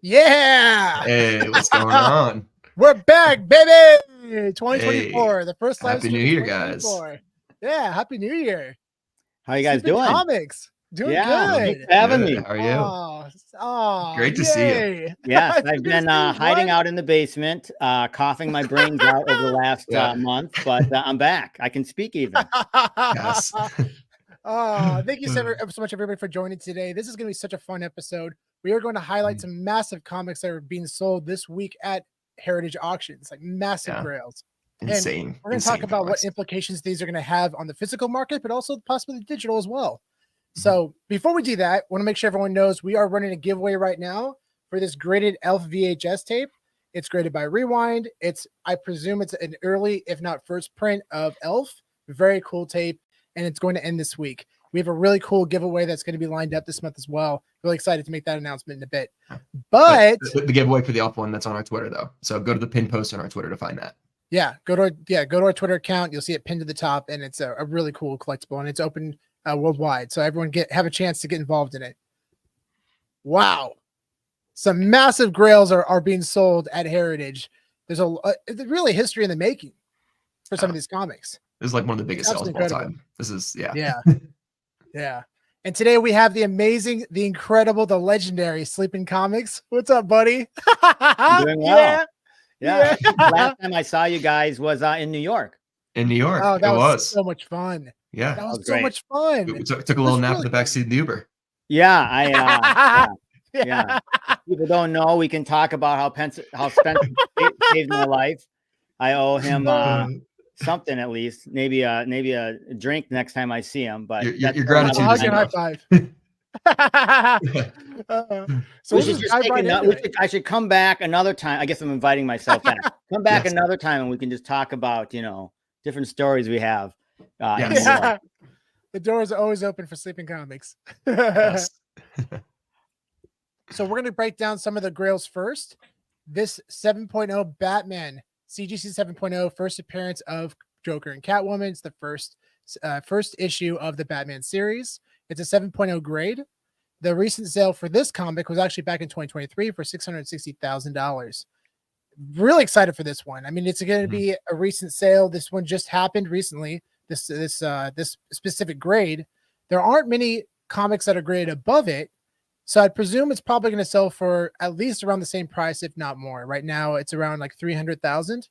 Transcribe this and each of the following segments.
Yeah. Hey, what's going on? We're back, baby. 2024, Hey, the first live Happy stream New of Year, guys. 2024. Yeah, Happy New Year. How you guys Sleeping doing? Comics. Doing Thanks good. for having Good. me. How are you? Oh, Great to see you. yay. Yes, It's I've good to been see you, hiding bud. out in the basement, coughing my brains out over the last Yeah. month, but I'm back. I can speak even. Yes. Thank you so much, everybody, for joining today. This is going to be such a fun episode. We are going to highlight some massive comics that are being sold this week at Heritage Auctions, like massive grails. Insane. And we're going to talk about comics. what implications these are going to have on the physical market, but also possibly digital as well. So before we do that, I want to make sure everyone knows we are running a giveaway right now for this graded Elf VHS tape. It's graded by Rewind. I presume it's an early, if not first print of Elf. Very cool tape, and it's going to end this week. We have a really cool giveaway that's going to be lined up this month as well. Really excited to make that announcement in a bit. But the giveaway for the Elf one, that's on our Twitter though. So go to the pin post on our Twitter to find that. Yeah, go to our Twitter account. You'll see it pinned to the top, and it's a really cool collectible, and it's open worldwide, so everyone have a chance to get involved in it. Wow, some massive grails are being sold at Heritage. There's really history in the making for some of these comics. This is like one of the biggest sales of all time. This is yeah. And today we have the amazing, the incredible, the legendary SleepynComics. What's up, buddy? Doing well. Yeah. Last time I saw you guys was in New York. In New York. Oh, that was so much fun. Yeah, that was so much fun. We took a little nap in the backseat of the Uber. Yeah, yeah. People don't know. We can talk about how Spencer saved my life. I owe him something at least, maybe a drink next time I see him. But your gratitude is enough. High five. So I should come back another time. I guess I'm inviting myself back. Come back another time, and we can just talk about different stories we have. The doors are always open for SleepynComics. Yes. So we're going to break down some of the grails first. This 7.0 Batman CGC 7.0 first appearance of Joker and Catwoman. It's the first issue of the Batman series. It's a 7.0 grade. The recent sale for this comic was actually back in 2023 for $660,000. Really excited for this one. I mean, it's going to be a recent sale. This one just happened recently. This specific grade. There aren't many comics that are graded above it, so I'd presume it's probably going to sell for at least around the same price, if not more. Right now, it's around like $300,000,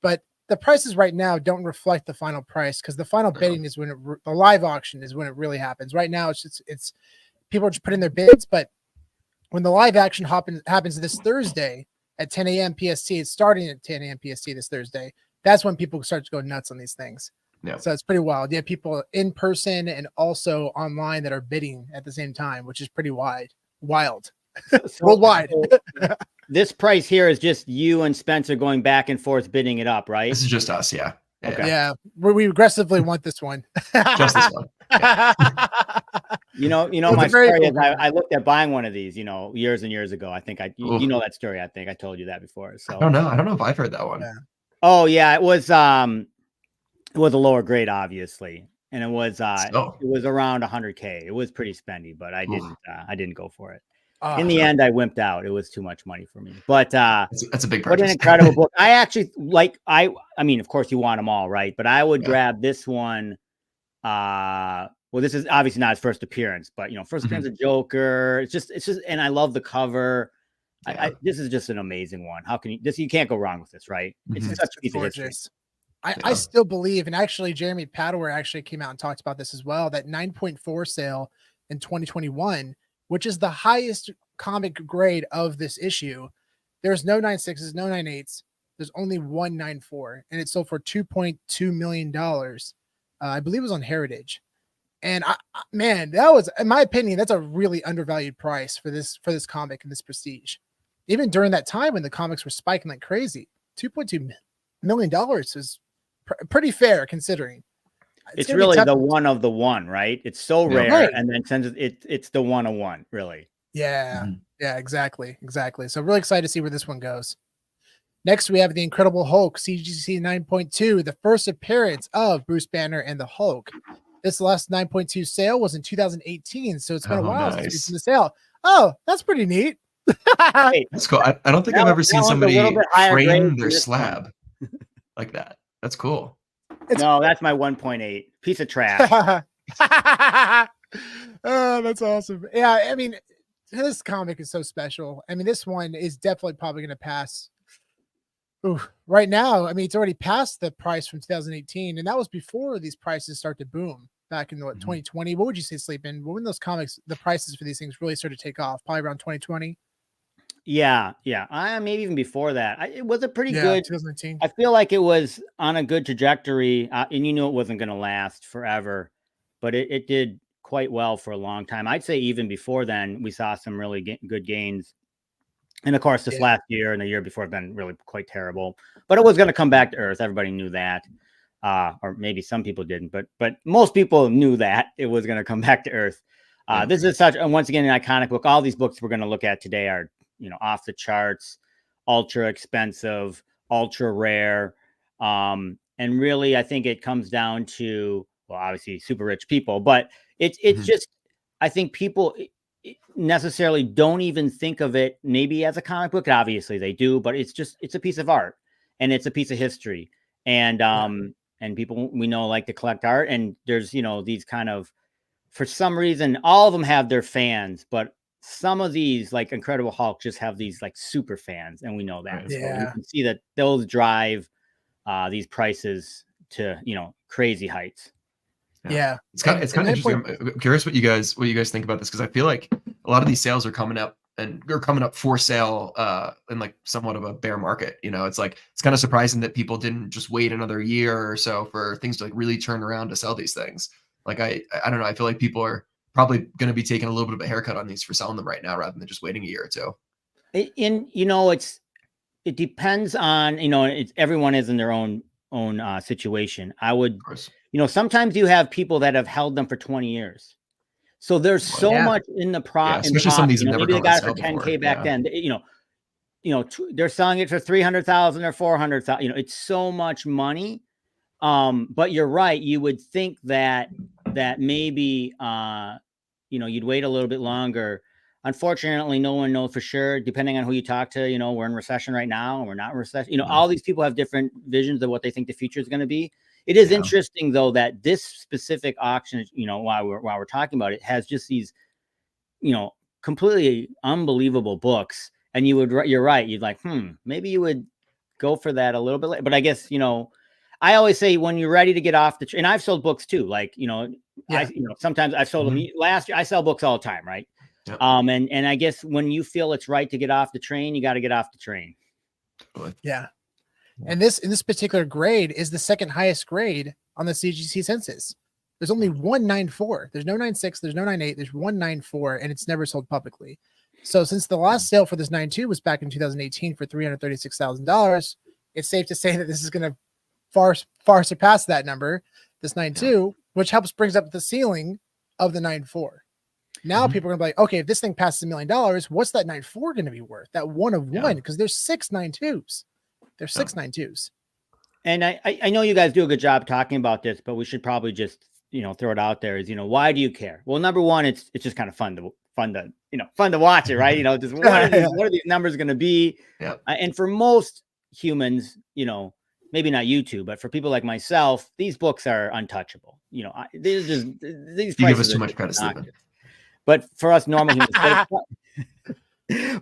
but the prices right now don't reflect the final price because the final bidding is when the live auction is when it really happens. Right now, it's people are just putting their bids, but when the live action happens this Thursday at 10 a.m. PST, it's starting at 10 a.m. PST this Thursday. That's when people start to go nuts on these things. Yeah. So it's pretty wild. You have people in person and also online that are bidding at the same time, which is pretty wild. Worldwide. This price here is just you and Spencer going back and forth bidding it up, right? This is just us, yeah. Okay. Yeah, we aggressively want this one. Just this one. Yeah. My story is I looked at buying one of these, years and years ago. I think you know that story. I think I told you that before. So I don't know if I've heard that one. Yeah. Oh yeah, it was a lower grade, obviously, and it was around 100K. It was pretty spendy, but I didn't go for it. In the end, I wimped out. It was too much money for me. But that's a big purchase. What an incredible book! I actually I mean, of course, you want them all, right? But I would grab this one. Well, this is obviously not his first appearance, but first appearance of Joker. It's just, and I love the cover. Yeah. This is just an amazing one. How can you can't go wrong with this, right? It's such a piece of history. I still believe, and actually Jeremy Padower actually came out and talked about this as well, that 9.4 sale in 2021, which is the highest comic grade of this issue. There's no 9.6s, no 9.8s. There's only one 9.4, and it sold for $2.2 million. I believe it was on Heritage. And man, that was, in my opinion, that's a really undervalued price for this comic and this prestige. Even during that time when the comics were spiking like crazy, $2.2 million is pretty fair considering. It's really the one of the one, right? It's so rare, right. And then since it's the 101, really. Yeah, yeah, exactly. So really excited to see where this one goes. Next, we have the Incredible Hulk CGC 9.2, the first appearance of Bruce Banner and the Hulk. This last 9.2 sale was in 2018, so it's been a while since we've seen the sale. Oh, that's pretty neat. Hey, That's cool. I don't think that I've ever one- seen that one's a somebody little bit higher grade frame than their this one. slab like that. That's cool. No, that's my 1.8 piece of trash. Oh, that's awesome. Yeah, I mean, this comic is so special. I mean, this one is definitely probably going to pass. Ooh, right now, I mean, it's already passed the price from 2018, and that was before these prices start to boom back in 2020. What would you say, Sleepin? When those comics, the prices for these things really started to take off? Probably around 2020. Yeah. Maybe even before that. It was a pretty good. 2019. I feel like it was on a good trajectory, and you knew it wasn't going to last forever, but it did quite well for a long time. I'd say even before then, we saw some really good gains. And of course, this last year and the year before have been really quite terrible. But it was going to come back to earth. Everybody knew that, or maybe some people didn't, but most people knew that it was going to come back to earth. This is such, and once again, an iconic book. All these books we're going to look at today are, off the charts, ultra expensive, ultra rare. And really, I think it comes down to, well, obviously super rich people, but it's just, I think people necessarily don't even think of it maybe as a comic book. Obviously they do, but it's a piece of art and it's a piece of history. And, and people we know like to collect art, and there's, these kind of, for some reason, all of them have their fans, but some of these, like Incredible Hulk, just have these like super fans, and we know that. Right. So you can see that those drive these prices to, crazy heights. Yeah. It's kind of interesting. I'm curious what you guys think about this, because I feel like a lot of these sales are coming up for sale in like somewhat of a bear market. It's like, it's kind of surprising that people didn't just wait another year or so for things to like really turn around to sell these things. Like I don't know. I feel like people are probably going to be taking a little bit of a haircut on these for selling them right now rather than just waiting a year or two. It depends on, everyone is in their own situation. I would, sometimes you have people that have held them for 20 years. So there's so much in the especially some of these maybe they got it for 10K back then. They're selling it for 300,000 or 400,000. It's so much money. But you're right. You would think that maybe you'd wait a little bit longer. Unfortunately, no one knows for sure, depending on who you talk to. We're in recession right now, and we're not in recession. All these people have different visions of what they think the future is going to be. It is interesting, though, that this specific auction, while we're talking about it, has just these, completely unbelievable books. And you're right. You'd like, maybe you would go for that a little bit later. But I guess, I always say when you're ready to get off the train, and I've sold books too. Like, sometimes I've sold them last year. I sell books all the time, right? Yep. And I guess when you feel it's right to get off the train, you got to get off the train. Yeah. And this particular grade is the second highest grade on the CGC census. There's only 194. There's no 96. There's no 98. There's 194, and it's never sold publicly. So since the last sale for this 9.2 was back in 2018 for $336,000, it's safe to say that this is going to far surpass that number, this 9.2, which brings up the ceiling of the 9.4. Now people are gonna be like, okay, if this thing passes $1 million, what's that 9.4 going to be worth? That one of one, because there's 6 9.2s. There's 6 9.2s. And I know you guys do a good job talking about this, but we should probably just throw it out there. Is why do you care? Well, number one, it's just kind of fun to watch it, right? Just what are these numbers going to be? Yeah. And for most humans, maybe not you two, but for people like myself, these books are untouchable. These you give us too much credit, Sleepin. But for us normal humans,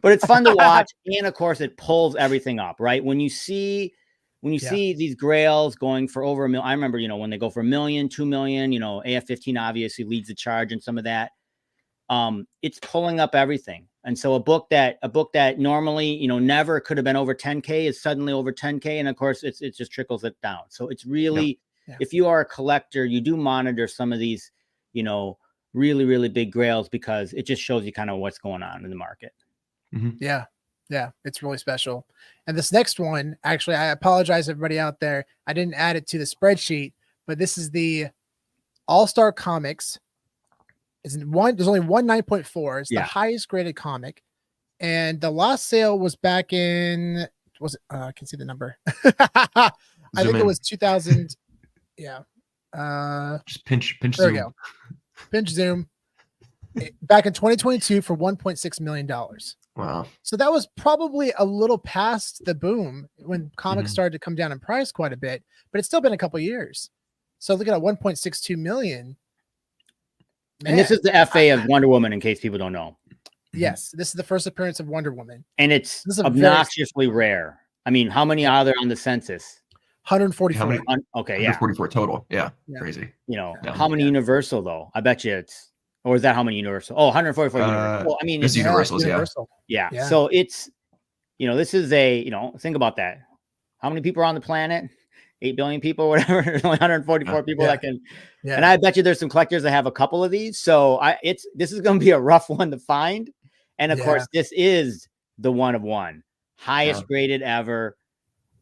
but it's fun to watch, and of course, it pulls everything up, right? When you see these grails going for over $1 million, I remember, when they go for $1 million, $2 million, AF-15 obviously leads the charge in some of that. It's pulling up everything. And so a book that normally, never could have been over 10K is suddenly over 10K. And of course it just trickles it down. So it's really, if you are a collector, you do monitor some of these, really, really big grails, because it just shows you kind of what's going on in the market. Yeah. It's really special. And this next one, actually, I apologize everybody out there. I didn't add it to the spreadsheet, but this is the All-Star Comics. There's only one 9.4. It's the highest graded comic. And the last sale was back in, I can see the number. I think it was 2000. Yeah. Just pinch there zoom. We go. Pinch zoom. back in 2022 for $1.6 million. Wow. So that was probably a little past the boom when comics started to come down in price quite a bit, but it's still been a couple years. So look at that, 1.62 million. Man, and this is the FA of Wonder Woman, in case people don't know. Yes, this is the first appearance of Wonder Woman. And it's obnoxiously rare. I mean, how many are there on the census? 144. How many? Okay, yeah. 144 total. Yeah. Crazy. You know, how many Universal, though? I bet you it's, or is that how many Universal? Oh, 144 Universal. Well, I mean, it's Universals, Universal. Yeah. So it's, you know, this is a, you know, think about that. How many people are on the planet? 8 billion people, whatever. There's only 144 people that can. And I bet you there's some collectors that have a couple of these. So this is going to be a rough one to find. And of course, this is the one of one, highest graded ever.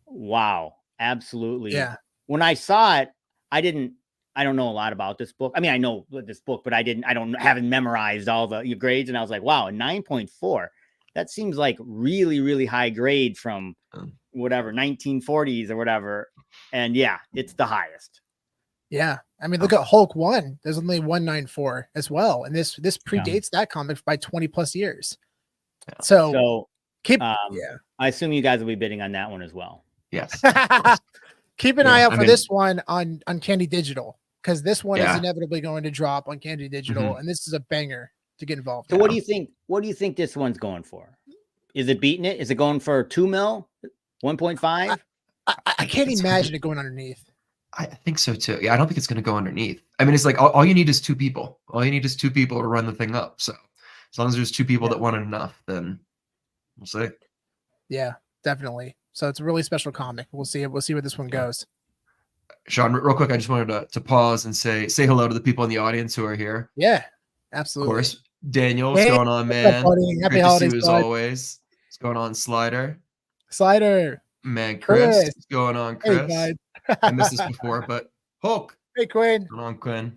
Wow. Absolutely. Yeah. When I saw it, I don't know a lot about this book. I mean, I know this book, but haven't memorized all the grades. And I was like, wow, 9.4. That seems like really, really high grade from whatever, 1940s or whatever. And yeah, it's the highest. Yeah. I mean, look at Hulk 1. There's only 194 as well. And this predates that comic by 20 plus years. Yeah. So keep, I assume you guys will be bidding on that one as well. Yes. Keep an eye out for this one on Candy Digital, because this one is inevitably going to drop on Candy Digital, and this is a banger to get involved. So what do you think? What do you think this one's going for? Is it beating it? Is it going for 2 mil, 1.5? I can't imagine it going underneath. I think so too. Yeah, I don't think it's going to go underneath. I mean, it's like all you need is 2 people. All you need is 2 people to run the thing up. So as long as there's 2 people that want it enough, then we'll see. Yeah, definitely. So it's a really special comic. We'll see where this one goes. Sean, real quick, I just wanted to pause and say hello to the people in the audience who are here. Yeah, absolutely. Of course. Daniel, what's going on, man? Happy holidays, as always. What's going on, Slider? Man, Chris. What's going on, Chris? Hey, I missed this before, but Hulk. Hey, Quinn. What's going on, Quinn?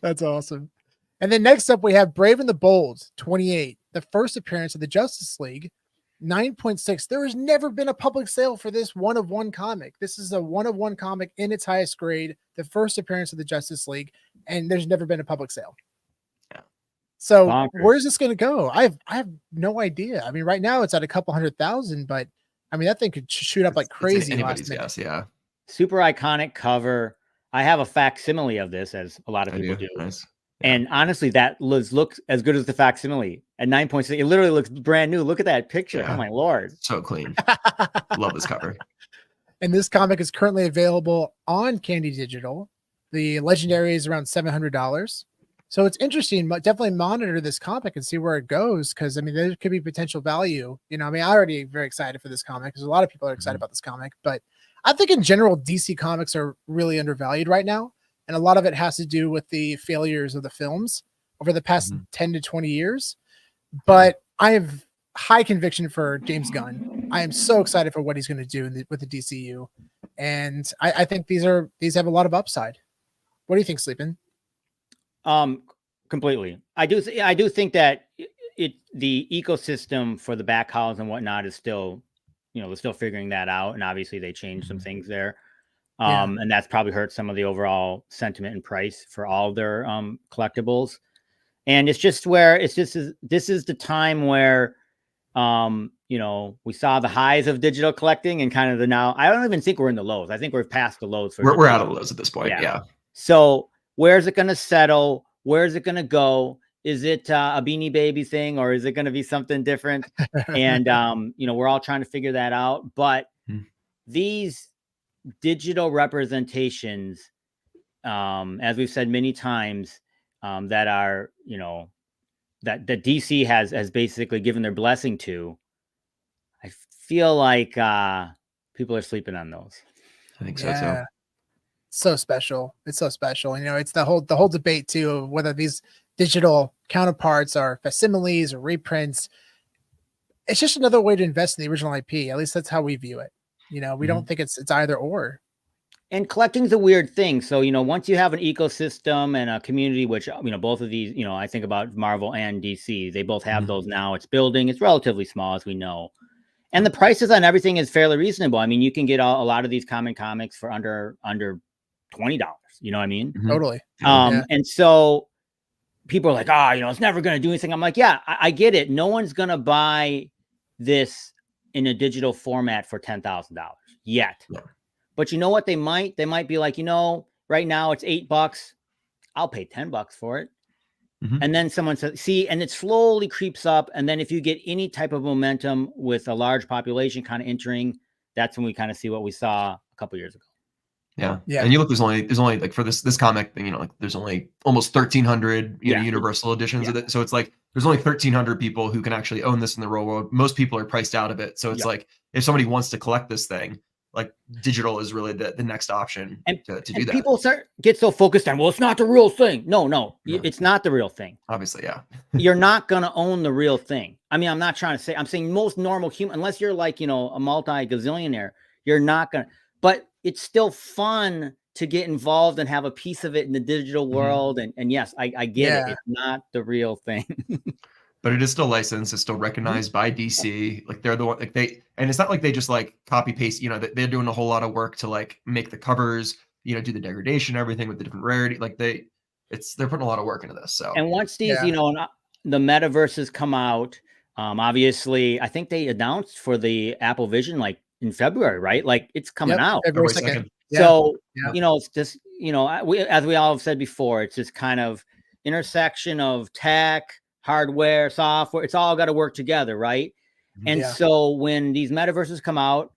That's awesome. And then next up, we have Braven the Bold, 28, the first appearance of the Justice League. 9.6. There has never been a public sale for this one-of-one comic. This is a one-of-one comic in its highest grade, the first appearance of the Justice League, and there's never been a public sale. Yeah. So where's this going to go? I have no idea. I mean, right now it's at a couple 100,000, but I mean that thing could shoot up like crazy. Anybody's guess, yeah. Super iconic cover. I have a facsimile of this, as a lot of people do. Nice. And honestly, that looks as good as the facsimile at 9.6. It literally looks brand new. Look at that picture. Yeah. Oh my Lord. So clean. Love this cover. And this comic is currently available on Candy Digital. The legendary is around $700. So it's interesting, but definitely monitor this comic and see where it goes. Cause I mean, there could be potential value. You know, I mean, I already am very excited for this comic because a lot of people are excited about this comic, but I think in general, DC comics are really undervalued right now. And a lot of it has to do with the failures of the films over the past 10 to 20 years. But I have high conviction for James Gunn. I am so excited for what he's going to do with the DCU. And I think these have a lot of upside. What do you think, Sleepin? Completely. I do think that the ecosystem for the back hauls and whatnot is still, they're still figuring that out. And obviously they changed some things there. And that's probably hurt some of the overall sentiment and price for all their collectibles. And it's just where this is the time where we saw the highs of digital collecting and kind of the now. I don't even think we're in the lows. I think we're past the lows. We're out of the lows at this point. Yeah. So where's it going to settle? Where's it going to go? Is it a Beanie Baby thing, or is it going to be something different? And we're all trying to figure that out. But these digital representations, as we've said many times, that are, that DC has basically given their blessing to, I feel like people are sleeping on those. I think so too. So special. It's so special. It's the whole debate too of whether these digital counterparts are facsimiles or reprints. It's just another way to invest in the original IP. At least that's how we view it. We don't think it's either or. And collecting is a weird thing. So, once you have an ecosystem and a community, which, both of these, I think about Marvel and DC, they both have those now. It's building. It's relatively small, as we know. And the prices on everything is fairly reasonable. I mean, you can get a lot of these common comics for under $20. You know what I mean? Mhm. Totally. And so people are like, it's never going to do anything. I'm like, yeah, I get it. No one's going to buy this in a digital format for $10,000 yet. Yeah. But you know what? They might be like, right now it's $8. I'll pay $10 for it. Mhm. And then someone says, see, and it slowly creeps up. And then if you get any type of momentum with a large population kind of entering, that's when we kind of see what we saw a couple years ago. Yeah. Yeah. And you look, there's only like for this comic thing, like there's only almost 1,300, Yeah. universal editions of it. So it's like, there's only 1,300 people who can actually own this in the real world. Most people are priced out of it. So it's like, if somebody wants to collect this thing, like digital is really the next option to do that. People get so focused on, well, it's not the real thing. No, it's not the real thing. Obviously, yeah. You're not going to own the real thing. I mean, I'm not trying to say, I'm saying most normal human, unless you're like, a multi-gazillionaire, you're not going to, but it's still fun to get involved and have a piece of it in the digital world. And yes, I get it. It's not the real thing. But it is still licensed. It's still recognized by DC. Like they're the one, like and it's not like they just like copy paste, they're doing a whole lot of work to like make the covers, do the degradation, everything with the different rarity. Like they're putting a lot of work into this. So, and once these, the metaverses come out, obviously I think they announced for the Apple Vision, like in February, right? Like it's coming out. February 2nd. So, it's just, as we all have said before, it's just kind of intersection of tech, hardware, software, it's all got to work together, right? And so when these metaverses come out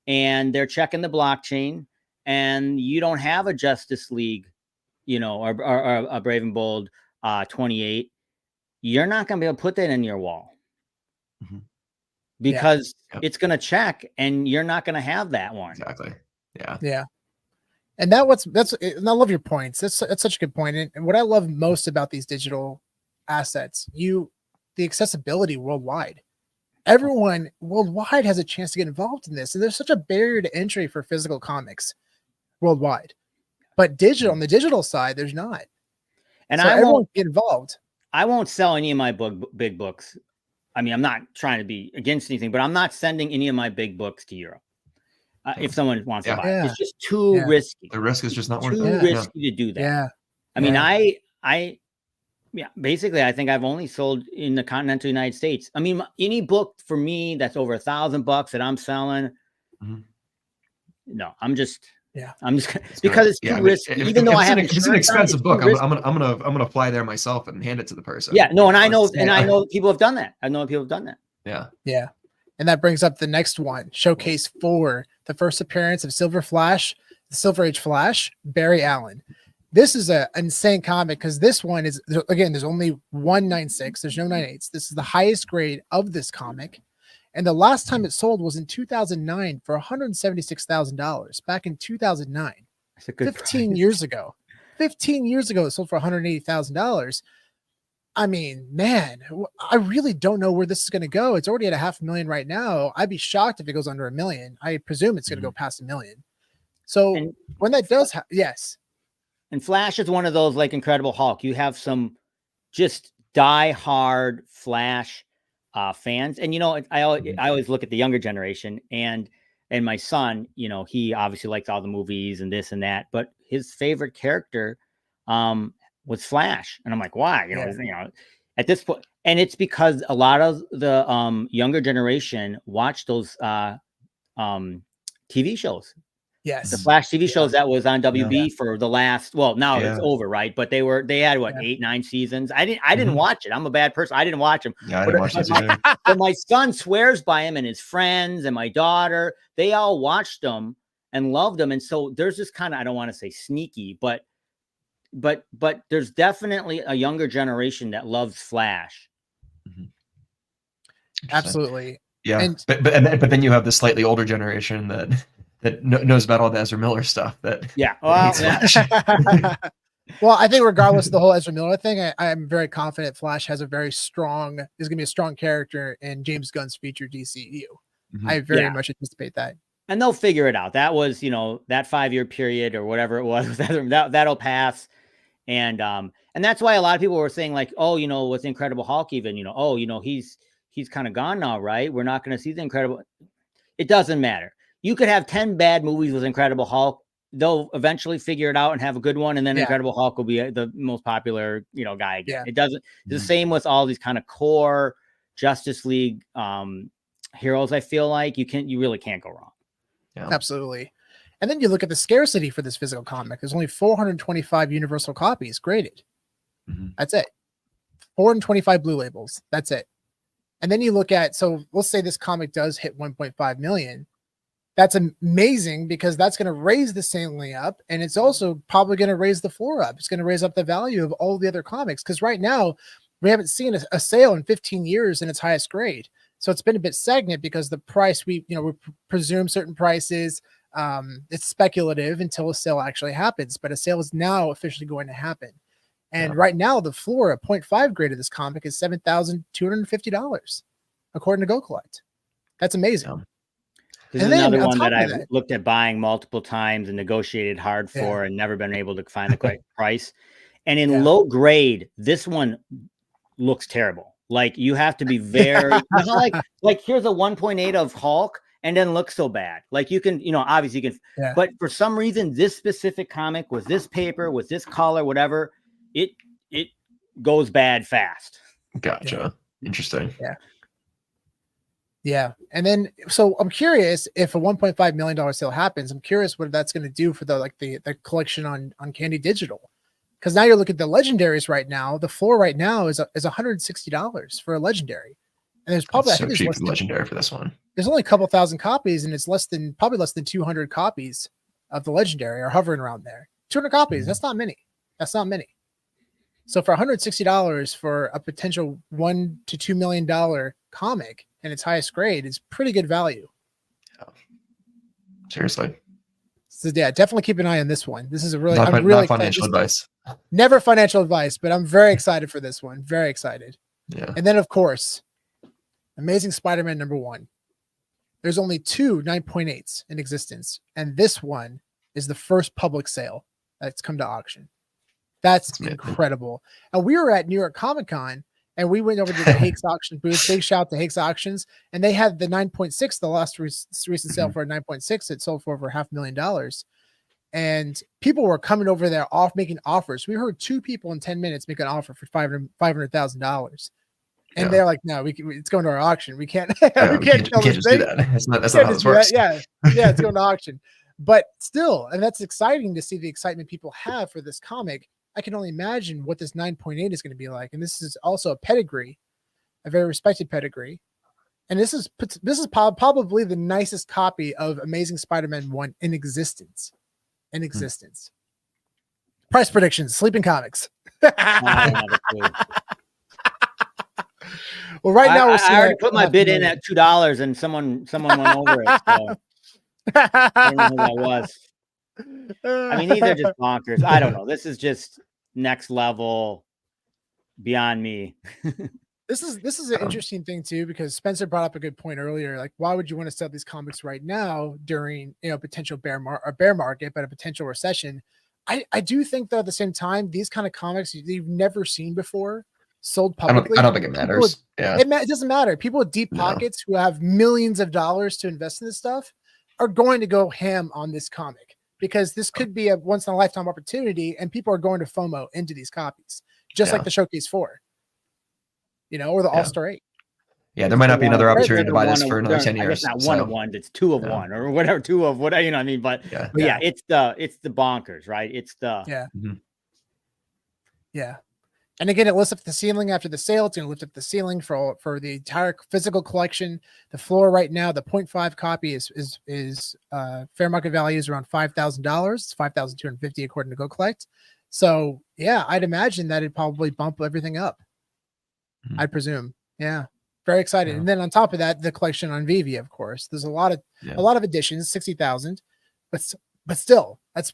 and they're checking the blockchain and you don't have a Justice League, or a Brave and Bold 28, you're not going to be able to put that in your wall because it's going to check and you're not going to have that one. Exactly. Yeah. Yeah. And and I love your points. That's such a good point. And what I love most about these digital assets, the accessibility worldwide. Everyone worldwide has a chance to get involved in this. And there's such a barrier to entry for physical comics worldwide. But on the digital side, there's not. And I won't get involved. I won't sell any of my big books. I mean, I'm not trying to be against anything, but I'm not sending any of my big books to Europe. If someone wants to buy it, it's just too risky. The risk is just not worth it. Too risky to do that. Yeah. I mean, basically, I think I've only sold in the continental United States. I mean, any book for me that's over $1,000 that I'm selling, no, I'm just because it's too risky. Even though if it's an expensive book, I'm gonna fly there myself and hand it to the person. Yeah, no, and I know people have done that. I know people have done that. Yeah. Yeah. And that brings up the next one, Showcase 4, the first appearance of Silver Age Flash, Barry Allen. This is an insane comic because this one is, again, there's only 196. There's no 98s. This is the highest grade of this comic. And the last time it sold was in 2009 for $176,000 back in 2009. That's a good 15 years ago. 15 years ago, it sold for $180,000. I mean, man, I really don't know where this is going to go. It's already at $500,000 right now. I'd be shocked if it goes under $1 million. I presume it's going to go past $1 million. So when that does, yes. And Flash is one of those like Incredible Hulk. You have some just die-hard Flash fans, and I always look at the younger generation, and my son, he obviously likes all the movies and this and that, but his favorite character was Flash, and I'm like, why? At this point, and it's because a lot of the younger generation watch those TV shows. Yes, the Flash TV shows that was on WB for the last. Well, now it's over, right? But they had 8, 9 seasons. I didn't watch it. I'm a bad person. I didn't watch them. Yeah, I didn't watch it either. But my son swears by him, and his friends and my daughter, they all watched them and loved them. And so there's this kind of, I don't want to say sneaky, but there's definitely a younger generation that loves Flash. Absolutely. Yeah, but then you have the slightly older generation that knows about all the Ezra Miller stuff. Well, I think regardless of the whole Ezra Miller thing, I'm very confident Flash is going to be a strong character in James Gunn's future DCU. I very much anticipate that. And they'll figure it out. That was, that 5-year period or whatever it was, that'll pass. And that's why a lot of people were saying like, with Incredible Hulk, even, he's kind of gone now, right? We're not going to see the Incredible. It doesn't matter. You could have 10 bad movies with Incredible Hulk. they'll eventually figure it out and have a good one, and then Yeah. Incredible Hulk will be the most popular, guy again. Yeah. It doesn't. It's the same with all these kind of core Justice League heroes. I feel like you really can't go wrong. Yeah. Absolutely. And then you look at the scarcity for this physical comic. There's only 425 universal copies graded. That's it. 425 blue labels. That's it. And then you look at, so let's say this comic does hit 1.5 million. That's amazing because that's going to raise the ceiling up, and it's also probably going to raise the floor up. It's going to raise up the value of all the other comics, because right now we haven't seen a sale in 15 years in its highest grade. So it's been a bit stagnant because the price we presume certain prices. It's speculative until a sale actually happens, but a sale is now officially going to happen. And right now, the floor at 0.5 grade of this comic is $7,250, according to Go Collect. That's amazing. This is another one that I've looked at buying multiple times and negotiated hard for and never been able to find the correct price. And in low grade, this one looks terrible. Like, you have to be very, like here's a 1.8 of Hulk and then looks so bad. Like, you can, obviously you can, but for some reason, this specific comic with this paper, with this color, whatever, it goes bad fast. Gotcha. Interesting. Yeah. And then, so I'm curious if a $1.5 million sale happens, I'm curious what that's going to do for the collection on Candy Digital. Because now you're looking at the legendaries right now. The floor right now is $160 for a legendary. And there's probably, so cheap legendary for this one. There's only a couple thousand copies, and it's probably less than 200 copies of the legendary are hovering around there. 200 copies. That's not many. That's not many. So for $160 for a potential $1 to $2 million comic and its highest grade is pretty good value. Seriously. So yeah, definitely keep an eye on this one. This is a really, not, I'm really not financial advice. Never financial advice, but I'm very excited for this one. Very excited. Yeah. And then of course, Amazing Spider-Man #1. There's only 2 9.8s in existence, and this one is the first public sale that's come to auction. That's incredible. And we were at New York Comic-Con, and we went over to the Hakes auction booth. Big shout out to Hakes Auctions. And they had the 9.6, the last recent sale for a 9.6. It sold for over $500,000. And people were coming over there making offers. We heard 2 people in 10 minutes make an offer for $500,000. And they're like, no, it's going to our auction. We can't, we can't just do that. That's not how this works. Yeah, it's going to auction. But still, and that's exciting to see the excitement people have for this comic. I can only imagine what this 9.8 is going to be like. And this is also a pedigree, a very respected pedigree. And this is probably the nicest copy of Amazing Spider-Man 1 in existence. Price predictions, SleepynComics. Well, right now I already put my bid in at $2 and someone went over it. So I don't know who that was. I mean, these are just bonkers. I don't know. This is just next level, beyond me. This is an interesting thing too, because Spencer brought up a good point earlier. Like, why would you want to sell these comics right now during potential bear market, but a potential recession? I do think though at the same time, these kind of comics you've never seen before sold publicly. I don't think it matters. It doesn't matter. People with deep pockets who have millions of dollars to invest in this stuff are going to go ham on this comic, because this could be a once in a lifetime opportunity, and people are going to FOMO into these copies, just like the Showcase 4, or the All-Star 8. Yeah, there might not be another opportunity to buy this for another 10 years. Not one of one, it's 2 of 1 or whatever, 2 of what, I mean, but it's the bonkers, right? It's the And again, it lifts up the ceiling after the sale. It's going to lift up the ceiling for the entire physical collection. The floor right now, the 0.5 copy is fair market value is around $5,000. It's $5,250 according to Go Collect. So yeah, I'd imagine that it'd probably bump everything up. I presume. Yeah, very excited. And then on top of that, the collection on VeVe, of course. There's a lot of additions, 60,000, but still, that's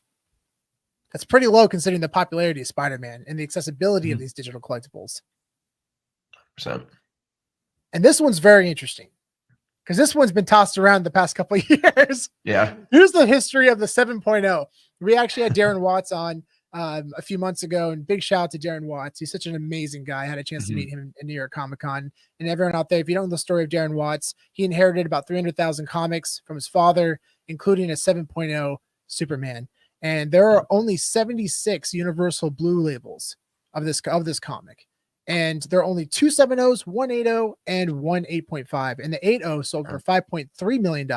pretty low considering the popularity of Spider-Man and the accessibility of these digital collectibles. 100%. And this one's very interesting because this one's been tossed around the past couple of years. Yeah. Here's the history of the 7.0. We actually had Darren Watts on a few months ago, and big shout out to Darren Watts. He's such an amazing guy. I had a chance to meet him in New York Comic-Con. And everyone out there, if you don't know the story of Darren Watts, he inherited about 300,000 comics from his father, including a 7.0 Superman. and there are only 76 Universal Blue labels of this comic, and there are only 2 7.0s, 1 8.0, and 1 8.5, and the 8.0 sold for $5.3 million,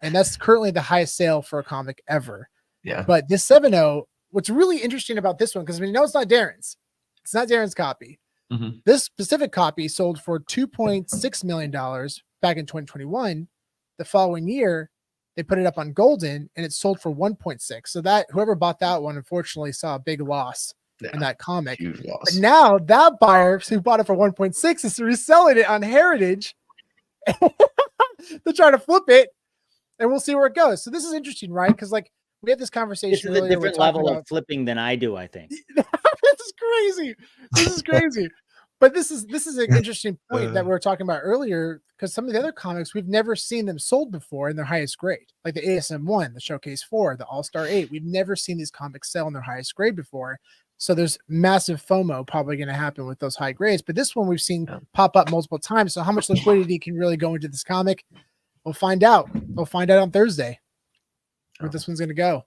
and that's currently the highest sale for a comic ever. Yeah. But this 7.0, what's really interesting about this one, because we know it's not Darren's copy. This specific copy sold for $2.6 million back in 2021. The following year, they put it up on Golden, and it sold for 1.6. So that whoever bought that one, unfortunately, saw a big loss in that comic. Huge loss. But now that buyer who bought it for 1.6 is reselling it on Heritage to try to flip it, and we'll see where it goes. So this is interesting, right? Because like we had this conversation. This is a different level of flipping than I do, I think. This is crazy. This is crazy. But this is an interesting point that we were talking about earlier, because some of the other comics we've never seen them sold before in their highest grade, like the ASM1, the Showcase 4, the All-Star 8. We've never seen these comics sell in their highest grade before. So there's massive FOMO probably going to happen with those high grades. But this one we've seen pop up multiple times. So how much liquidity can really go into this comic? We'll find out. We'll find out on Thursday where this one's going to go.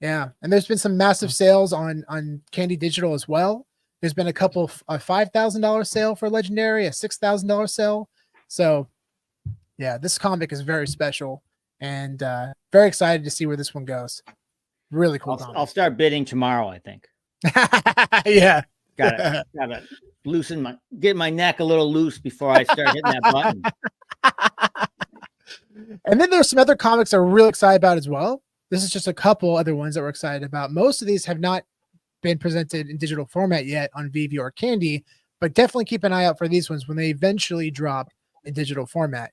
Yeah. And there's been some massive sales on Candy Digital as well. There's been a couple of $5,000 sale for Legendary, a $6,000 sale. So yeah, this comic is very special, and very excited to see where this one goes. Really cool. I'll start bidding tomorrow, I think. Yeah. Gotta get my neck a little loose before I start hitting that button. And then there's some other comics that we're really excited about as well. This is just a couple other ones that we're excited about. Most of these have not been presented in digital format yet on VeVe or Candy, but definitely keep an eye out for these ones when they eventually drop in digital format.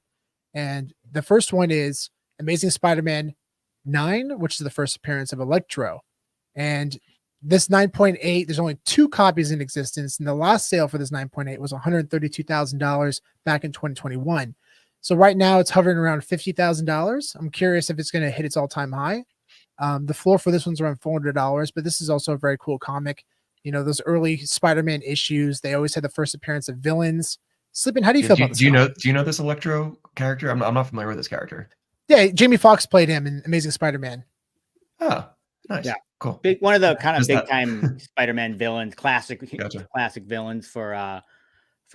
And the first one is Amazing Spider-Man 9, which is the first appearance of Electro. And this 9.8, there's only 2 copies in existence, and the last sale for this 9.8 was $132,000 back in 2021. So right now it's hovering around $50,000. I'm curious if it's going to hit its all-time high. The floor for this one's around $400, but this is also a very cool comic. You know, those early Spider-Man issues, they always had the first appearance of villains. Sleepin', how do you feel about this? Do you know this Electro character? I'm not familiar with this character. Yeah, Jamie Foxx played him in Amazing Spider-Man. Oh, nice. Yeah, cool. One of the kind of big time Spider-Man villains, classic villains for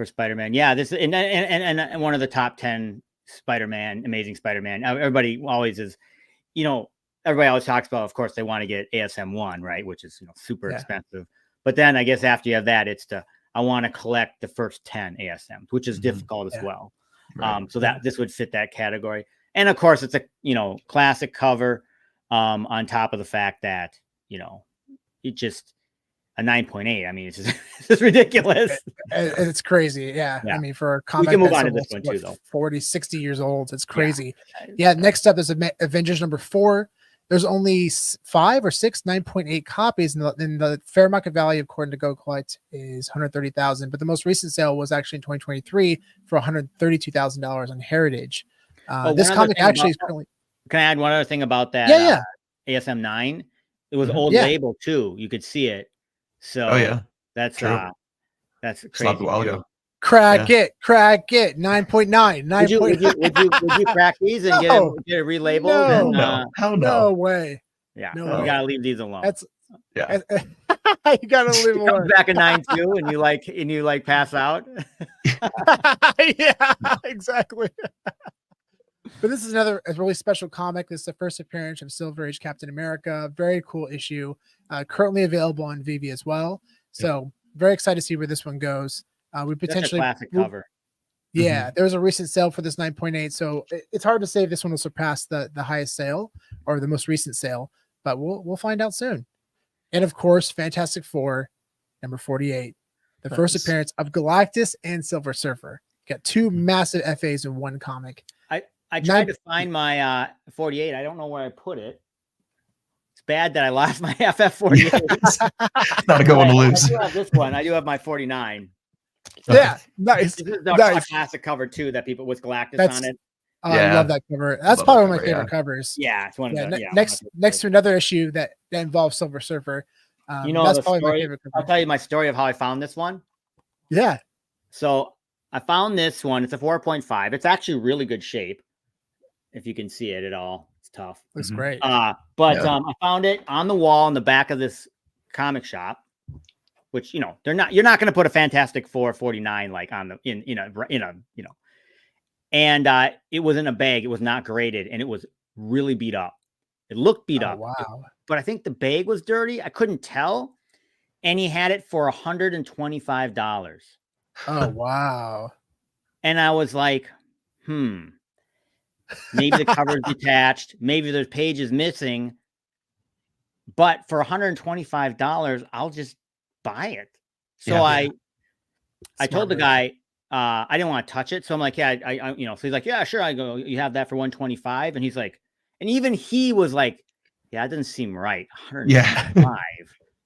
Spider-Man. Yeah, this and one of the top 10 Spider-Man, Amazing Spider-Man. Everybody always is, you know, everybody always talks about, of course, they want to get ASM1, right? Which is, you know, super expensive. But then I guess after you have that, it's I want to collect the first 10 ASMs, which is difficult as well. Right. So that this would fit that category. And of course, it's a, you know, classic cover on top of the fact that, you know, it just a 9.8. I mean, it's just ridiculous. It's crazy. Yeah. I mean, for a comic, we can move on to this one too, though. 40, 60 years old. It's crazy. Yeah. Next up is Avengers number 4. There's only 5 or 6 9.8 copies, and the fair market value, according to Go Collect, is $130,000. But the most recent sale was actually in 2023 for $132,000 on Heritage. This comic actually is currently. Can I add one other thing about that? ASM 9. It was old label too. You could see it. So that's crazy. Slapped a while ago. Crack it, 9.9. Would you crack these and get it relabeled? No way. Yeah, no you gotta leave these alone. You gotta leave them alone. Back in 9.2 and you pass out. Yeah, exactly. But this is a really special comic. This is the first appearance of Silver Age Captain America. Very cool issue. Currently available on VeVe as well. So very excited to see where this one goes. We potentially classic cover. Yeah, there was a recent sale for this 9.8, so it's hard to say if this one will surpass the highest sale or the most recent sale, but we'll find out soon. And of course, Fantastic Four number 48, the first appearance of Galactus and Silver Surfer. Got 2 massive FAs in one comic. I tried to find my 48. I don't know where I put it. It's bad that I lost my FF48. Not a good one to lose. I do have this one. I do have my 49. Yeah, nice. This is a classic cover too that people with Galactus on it. I love that cover. That's probably one of my favorite covers. Yeah, it's one of the next to another issue that involves Silver Surfer. You know, that's probably my favorite cover. I'll tell you my story of how I found this one. Yeah. So I found this one. It's a 4.5. It's actually really good shape. If you can see it at all, it's tough. Looks Mhm. great. But Yeah. I found it on the wall in the back of this comic shop, which you're not going to put a Fantastic Four 49 like on the in a and it was in a bag. It was not graded, and it was really beat up. It looked beat Oh, up, wow. but I think the bag was dirty. I couldn't tell, and he had it for $125. Oh, wow. And I was like, maybe the cover's detached, maybe there's pages missing, but for $125, I'll just buy it. So Yeah. I told the move. guy, I didn't want to touch it. So I'm like, yeah, I so he's like, yeah, sure. I go, you have that for 125. And he's like, and even he was like, yeah, it doesn't seem right. 125.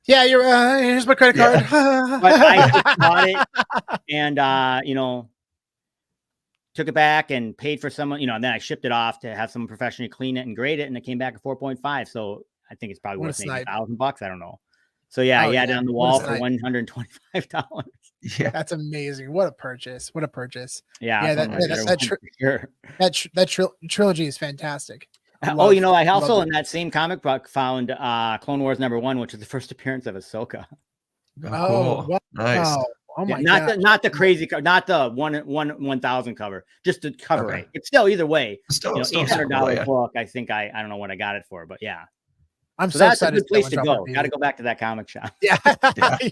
Yeah, you're here's my credit card. But I just bought it and took it back and paid for someone, and then I shipped it off to have someone professionally clean it and grade it, and it came back at 4.5. So I think it's probably worth maybe $1,000. I don't know. So yeah, he had it on the wall for $125. Yeah, that's amazing. What a purchase! What a purchase! Yeah, that trilogy is fantastic. I also in that same comic book found Clone Wars #1, which is the first appearance of Ahsoka. Oh, cool. Wow. Nice. Oh my god! Not the crazy, not the 1,000 cover, just the cover rate. It's still either way. Still $800 book. I think I don't know what I got it for, but yeah. I'm so that's excited. A good place to go. Got to go back to that comic shop. Yeah.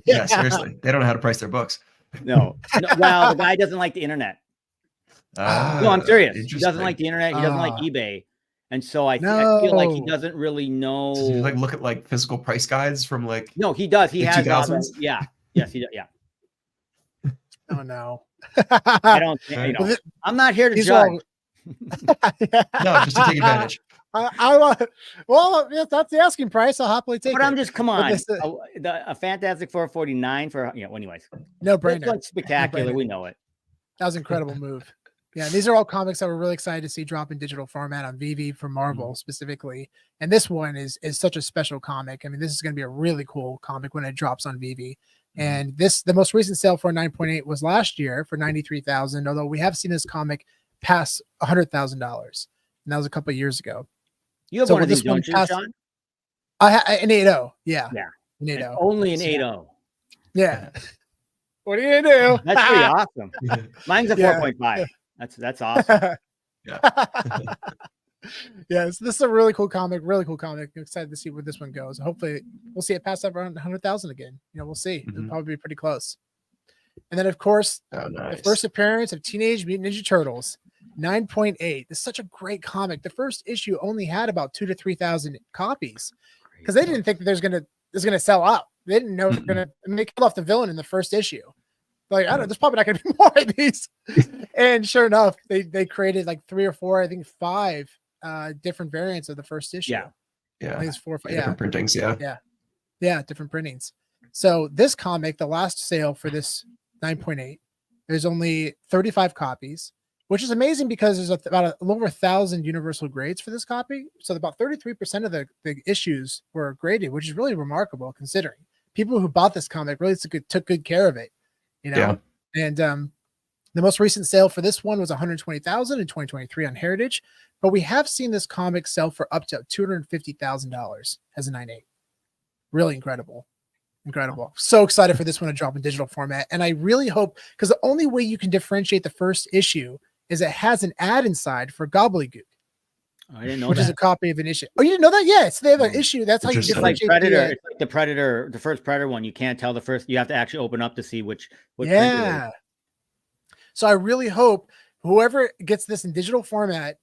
Yeah, seriously. They don't know how to price their books. No. Well, the guy doesn't like the internet. No, I'm serious. He doesn't like the internet. He doesn't like eBay. And so I feel like he doesn't really know. Does he look at like physical price guides from like? No, he does. He has 2000s? Yeah. Yes, he does. Yeah. Oh no. I don't. I'm not here to judge. No, just to take advantage. Well, if that's the asking price, I'll happily take it. But I'm just, come on. A Fantastic Four 49 for, anyways. No brainer. It's spectacular. We know it. That was an incredible move. Yeah, these are all comics that we're really excited to see drop in digital format on VeVe for Marvel specifically. And this one is such a special comic. I mean, this is going to be a really cool comic when it drops on VeVe. And the most recent sale for 9.8 was last year for $93,000, although we have seen this comic pass $100,000. And that was a couple of years ago. You have one of these, don't you, Sean? An 8.0. Yeah. Yeah. An 8.0. Only an 8.0. Yeah. What are you gonna do? That's pretty awesome. Mine's a 4.5. That's awesome. Yes, this is a really cool comic. Really cool comic. I'm excited to see where this one goes. Hopefully, we'll see it pass up around 100,000 again. We'll see. It'll probably be pretty close. And then, of course, the first appearance of Teenage Mutant Ninja Turtles, 9.8. This is such a great comic. The first issue only had about 2,000 to 3,000 copies because they didn't think that it's gonna sell out. They didn't know they're gonna make it off the villain in the first issue. Like, I don't know, there's probably not gonna be more of these. And sure enough, they created like 3 or 4, I think 5 different variants of the first issue. Yeah. I think it's 4 or 5. Different printings. Yeah, different printings. So this comic, the last sale for this 9.8, there's only 35 copies, which is amazing because there's about a little over 1,000 universal grades for this copy. So about 33% of the issues were graded, which is really remarkable considering people who bought this comic really took good care of it. And the most recent sale for this one was $120,000 in 2023 on Heritage, but we have seen this comic sell for up to $250,000 as a 9.8. Really incredible. So excited for this one to drop in digital format. And I really hope, because the only way you can differentiate the first issue is it has an ad inside for Gobbledygook. I didn't know which that. is a copy of an issue. Oh, you didn't know that? Yeah, so they have an issue. That's how you differentiate. Like Predator. It's like the Predator, the first Predator one. You can't tell the first. You have to actually open up to see which yeah. So I really hope whoever gets this in digital format,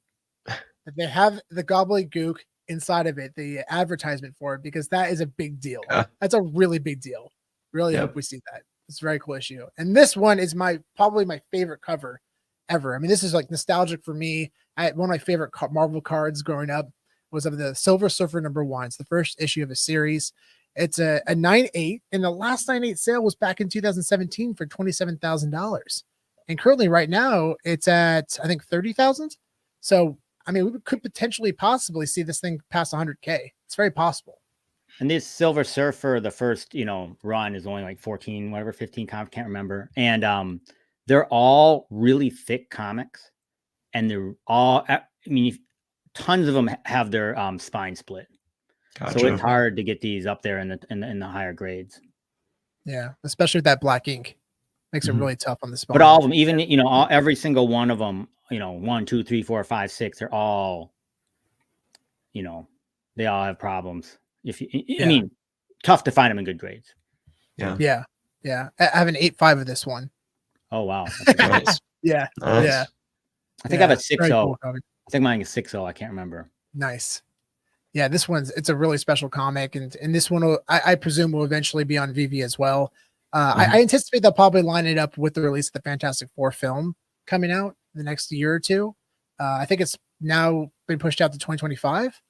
that they have the Gobbledygook inside of it, the advertisement for it, because that is a big deal. Yeah. That's a really big deal. Really hope we see that. It's a very cool issue. And this one is probably my favorite cover ever. I mean, this is like nostalgic for me. One of my favorite Marvel cards growing up was of the Silver Surfer #1. It's the first issue of a series. It's a 9.8, and the last 9.8 sale was back in 2017 for $27,000. And currently right now it's at, I think, 30,000. So, I mean, we could potentially possibly see this thing pass 100K. It's very possible. And this Silver Surfer, the first, run is only like 15 comics, can't remember. And they're all really thick comics. And they're all, I mean, tons of them have their spine split. Gotcha. So it's hard to get these up there in the higher grades. Yeah, especially with that black ink, makes it really tough on the spine. But all of them, even every single one of them, 1, 2, 3, 4, 5, 6, they're all, they all have problems. I mean, tough to find them in good grades. Yeah. I have an 8.5 of this one. Oh wow. Nice. Yeah. Nice. Yeah. I think I have a 6.0. Cool comic. I think mine is 6.0. I can't remember. Nice. Yeah, it's a really special comic, and this one I presume will eventually be on VeVe as well. I anticipate they'll probably line it up with the release of the Fantastic Four film coming out in the next year or two. I think it's now been pushed out to 2025.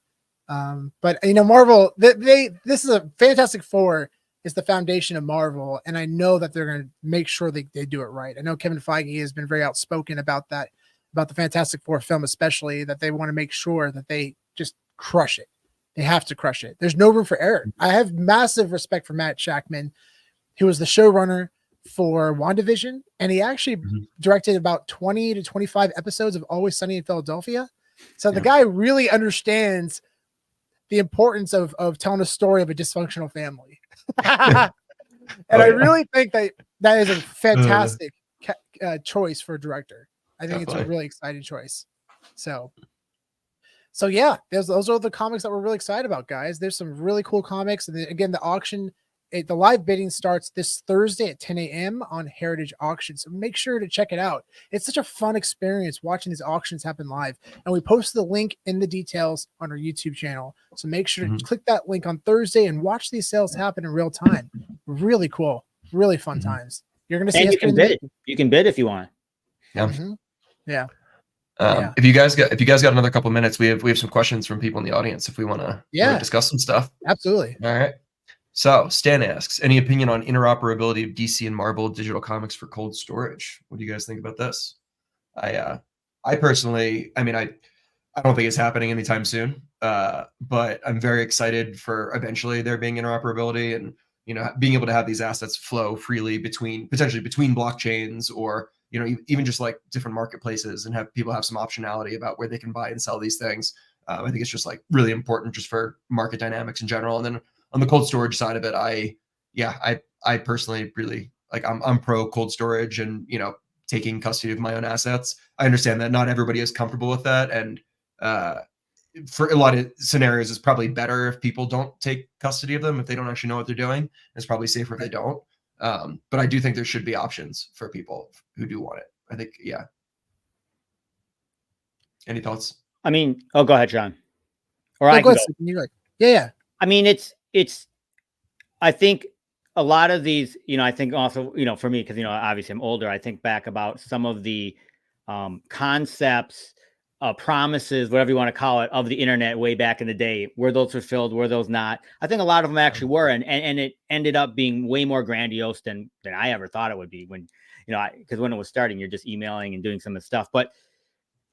But Marvel, this is a Fantastic Four is the foundation of Marvel, and I know that they're going to make sure they do it right. I know Kevin Feige has been very outspoken about that, about the Fantastic Four film, especially that they want to make sure that they just crush it. They have to crush it. There's no room for error. I have massive respect for Matt Shakman, who was the showrunner for WandaVision, and he actually directed about 20 to 25 episodes of Always Sunny in Philadelphia. So the guy really understands the importance of telling a story of a dysfunctional family. And I really think that is a fantastic choice for a director. I think it's a really exciting choice. So yeah, those are the comics that we're really excited about, guys. There's some really cool comics. And then, again, the auction, the live bidding starts this Thursday at 10 a.m. on Heritage Auction. So make sure to check it out. It's such a fun experience watching these auctions happen live. And we post the link in the details on our YouTube channel. So make sure to click that link on Thursday and watch these sales happen in real time. Really cool. Really fun times. You're going to see. And you can bid. You can bid if you want. Yeah. Yeah. If you guys got another couple minutes, we have some questions from people in the audience if we want to discuss some stuff. Absolutely. All right. So Stan asks, any opinion on interoperability of DC and Marvel digital comics for cold storage? What do you guys think about this? I personally, I don't think it's happening anytime soon. But I'm very excited for eventually there being interoperability and being able to have these assets flow freely potentially between blockchains, or even just like different marketplaces, and have people have some optionality about where they can buy and sell these things. I think it's just like really important just for market dynamics in general. And then on the cold storage side of it, I personally really like, I'm pro cold storage and, taking custody of my own assets. I understand that not everybody is comfortable with that. And for a lot of scenarios, it's probably better if people don't take custody of them, if they don't actually know what they're doing. It's probably safer if they don't. But I do think there should be options for people who do want it. I think, Any thoughts? Go ahead, John. Or I can go. Yeah. I think a lot of these, I think also, for me, because, obviously I'm older, I think back about some of the concepts, promises, whatever you want to call it, of the internet way back in the day. Were those fulfilled? Were those not? I think a lot of them actually were, and it ended up being way more grandiose than I ever thought it would be. When, because when it was starting, you're just emailing and doing some of the stuff. But,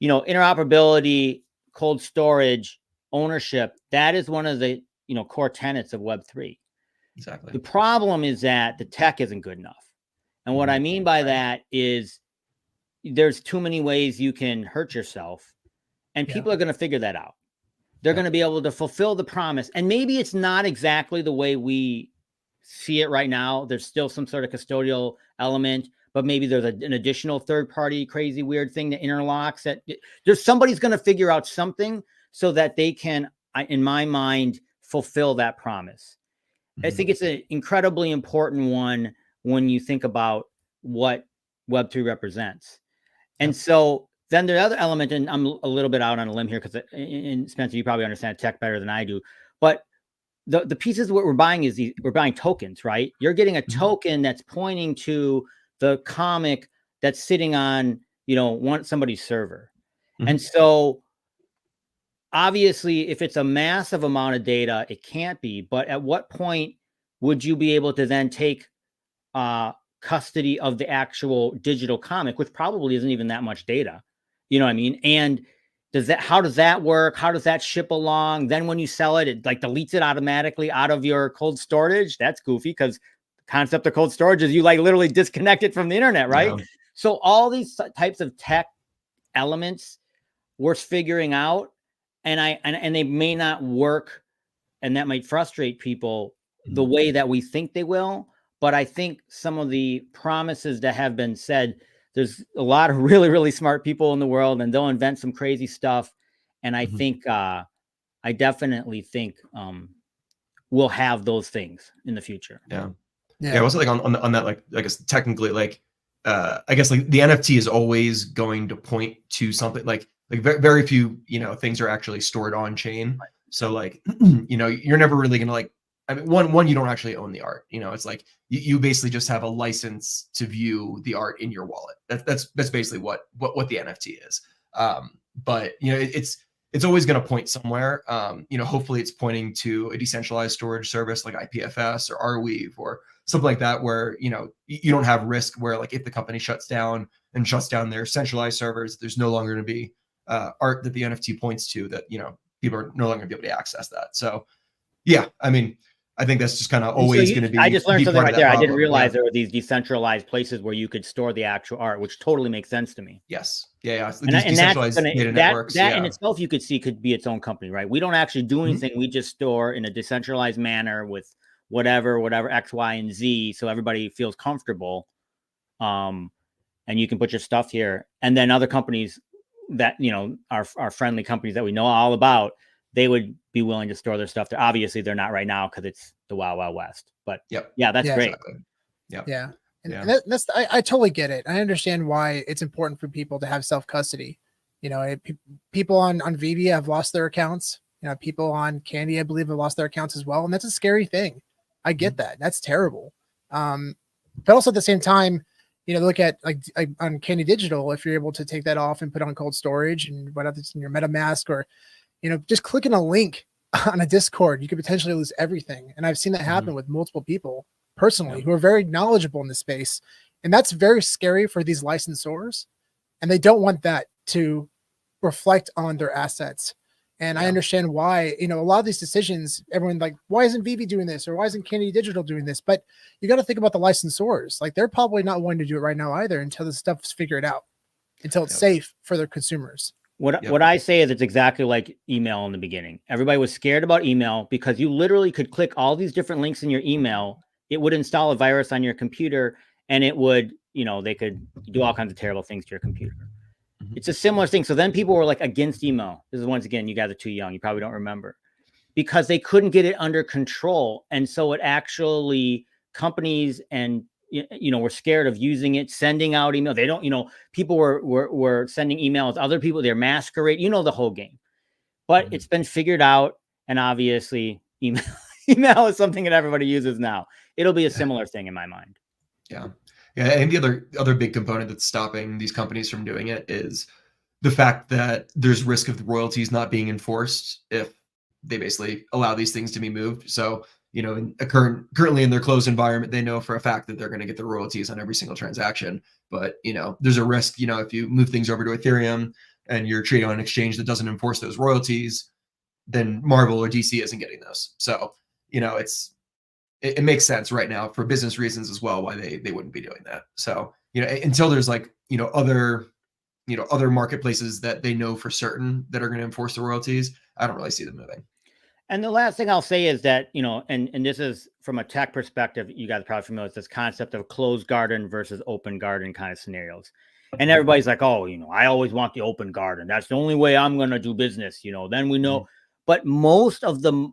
interoperability, cold storage, ownership, that is one of the, core tenets of Web3. Exactly. The problem is that the tech isn't good enough. And what I mean by that is there's too many ways you can hurt yourself, and people are going to figure that out. They're going to be able to fulfill the promise. And maybe it's not exactly the way we see it right now. There's still some sort of custodial element, but maybe there's an additional third-party crazy weird thing that interlocks. There's somebody's going to figure out something so that they can, in my mind, fulfill that promise. I think it's an incredibly important one when you think about what Web3 represents. And so then the other element, and I'm a little bit out on a limb here because, and Spencer, you probably understand tech better than I do, but the pieces what we're buying is we're buying tokens, right? You're getting a token that's pointing to the comic that's sitting on, somebody's server. And so obviously, if it's a massive amount of data, it can't be. But at what point would you be able to then take custody of the actual digital comic, which probably isn't even that much data? You know what I mean? And how does that work? How does that ship along? Then when you sell it, it like deletes it automatically out of your cold storage. That's goofy, because the concept of cold storage is you like literally disconnect it from the internet, right? Yeah. So all these types of tech elements worth figuring out. and they may not work, and that might frustrate people the way that we think they will. But I think some of the promises that have been said, there's a lot of really, really smart people in the world, and they'll invent some crazy stuff. And I think, I definitely think we'll have those things in the future. Yeah. Also, like on that, like, I guess technically, like, I guess like the NFT is always going to point to something like very few, things are actually stored on chain. So like, you're never really gonna like, I mean, one, you don't actually own the art. It's like you basically just have a license to view the art in your wallet. That's basically what the NFT is. But it's always going to point somewhere. Hopefully it's pointing to a decentralized storage service like IPFS or Arweave or something like that, where you don't have risk where, like, if the company shuts down their centralized servers, there's no longer going to be art that the NFT points to that people are no longer going to be able to access that. So yeah, I mean, I think that's just kind of always going to be. I just learned something right there. Problem. I didn't realize there were these decentralized places where you could store the actual art, which totally makes sense to me. Yes. Yeah. So that in itself, you could see could be its own company, right? We don't actually do anything. We just store in a decentralized manner with whatever X, Y, and Z, so everybody feels comfortable. And you can put your stuff here, and then other companies that are friendly companies that we know all about, they would be willing to store their stuff there. Obviously, they're not right now because it's the Wild Wild West. But yeah, that's great. Exactly. And that's I totally get it. I understand why it's important for people to have self custody. People on VeVe have lost their accounts. People on Candy, I believe, have lost their accounts as well, and that's a scary thing. I get that. That's terrible. But also at the same time, look at like on Candy Digital, if you're able to take that off and put on cold storage and whatever it's in your MetaMask, or just clicking a link on a Discord, you could potentially lose everything. And I've seen that happen with multiple people personally who are very knowledgeable in the space. And that's very scary for these licensors. And they don't want that to reflect on their assets. And I understand why, a lot of these decisions, everyone like, why isn't VeVe doing this? Or why isn't Candy Digital doing this? But you got to think about the licensors. Like, they're probably not wanting to do it right now either until the stuff's figured out, until it's safe for their consumers. What I say is it's exactly like email in the beginning. Everybody was scared about email because you literally could click all these different links in your email. It would install a virus on your computer, and it would, they could do all kinds of terrible things to your computer. It's a similar thing. So then people were like against email. This is, once again, you guys are too young. You probably don't remember, because they couldn't get it under control. And so it actually, companies and we're scared of using it, sending out email. They don't, people were sending emails, other people, they're masquerade, the whole game. But it's been figured out. And obviously email is something that everybody uses now. It'll be a similar thing in my mind. Yeah. And the other big component that's stopping these companies from doing it is the fact that there's risk of the royalties not being enforced if they basically allow these things to be moved. So, currently in their closed environment, they know for a fact that they're going to get the royalties on every single transaction. But, there's a risk, if you move things over to Ethereum and you're trading on an exchange that doesn't enforce those royalties, then Marvel or DC isn't getting those. So, it makes sense right now for business reasons as well why they wouldn't be doing that. So, until there's like, other marketplaces that they know for certain that are going to enforce the royalties, I don't really see them moving. And the last thing I'll say is that, and this is from a tech perspective, you guys are probably familiar with this concept of closed garden versus open garden kind of scenarios. And everybody's like, oh, I always want the open garden. That's the only way I'm going to do business. Then we know. But most of the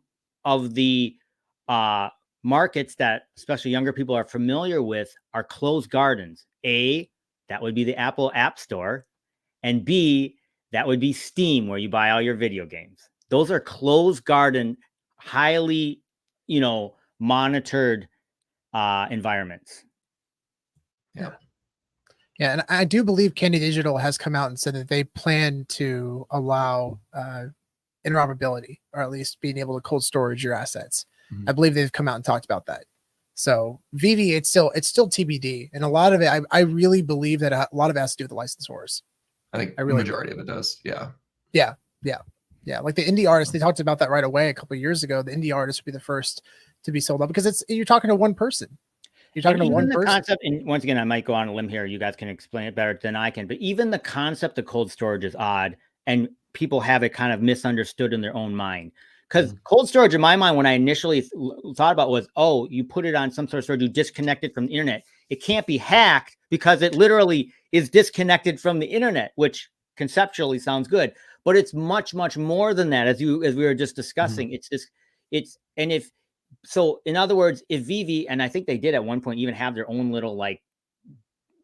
markets that especially younger people are familiar with are closed gardens. A, that would be the Apple App Store. And B, that would be Steam, where you buy all your video games. Those are closed garden, highly, monitored environments. Yeah. And I do believe Candy Digital has come out and said that they plan to allow interoperability, or at least being able to cold storage your assets. I believe they've come out and talked about that. So VeVe, it's still TBD, and a lot of it, I really believe that a lot of it has to do with the licensors. I think the majority of it does. Yeah. Like the indie artists, they talked about that right away a couple of years ago. The indie artists would be the first to be sold out because you're talking to one person. You're talking to one person. Concept, and once again, I might go on a limb here. You guys can explain it better than I can. But even the concept of cold storage is odd. And people have it kind of misunderstood in their own mind. Because cold storage, in my mind, when I initially thought about it, was, oh, you put it on some sort of storage, you disconnect it from the internet. It can't be hacked because it literally is disconnected from the internet, which conceptually sounds good, but it's much, much more than that. As we were just discussing, in other words, if VeVe, and I think they did at one point even have their own little like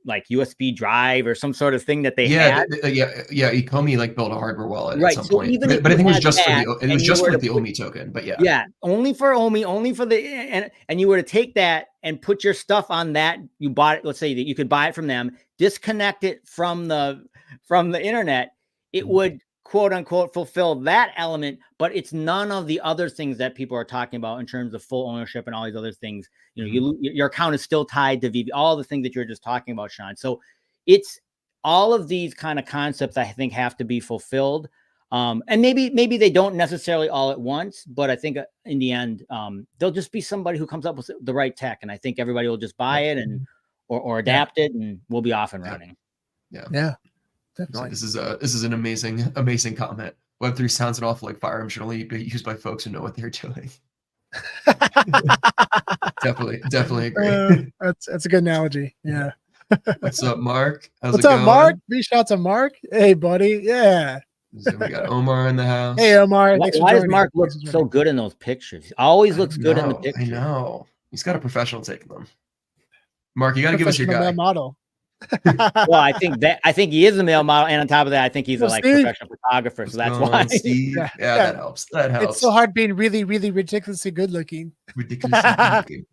USB drive or some sort of thing that they had. Ecomi like built a hardware wallet right. at some So point, even but I think it was just that, for the OMI token. But yeah, only for OMI, only for the and you were to take that and put your stuff on that. You bought it. Let's say that you could buy it from them, disconnect it from the internet. It would quote unquote fulfill that element, but it's none of the other things that people are talking about in terms of full ownership and all these other things. You know, your account is still tied to VeVe, all the things that you were just talking about, Sean. So it's all of these kind of concepts I think have to be fulfilled. And maybe they don't necessarily all at once, but I think in the end, there'll just be somebody who comes up with the right tech. And I think everybody will just buy it and or adapt it, and we'll be off and running. Yeah. Definitely. This is an amazing comment. Web3 sounds an awful like Fire. Should only be used by folks who know what they're doing. definitely agree. That's a good analogy. Yeah. What's up, Mark? What's up, Mark? Big shout to Mark. Hey, buddy. Yeah. So we got Omar in the house. Hey, Omar. Why does Mark look so good in those pictures? He always looks good in the pictures. I know. He's got a professional take on them. Mark, you got to give us your guy. Model. Well, I think he is a male model, and on top of that, I think he's a professional photographer. So that's why. Yeah, that helps. That helps. It's so hard being really, really ridiculously good looking. Ridiculously good looking.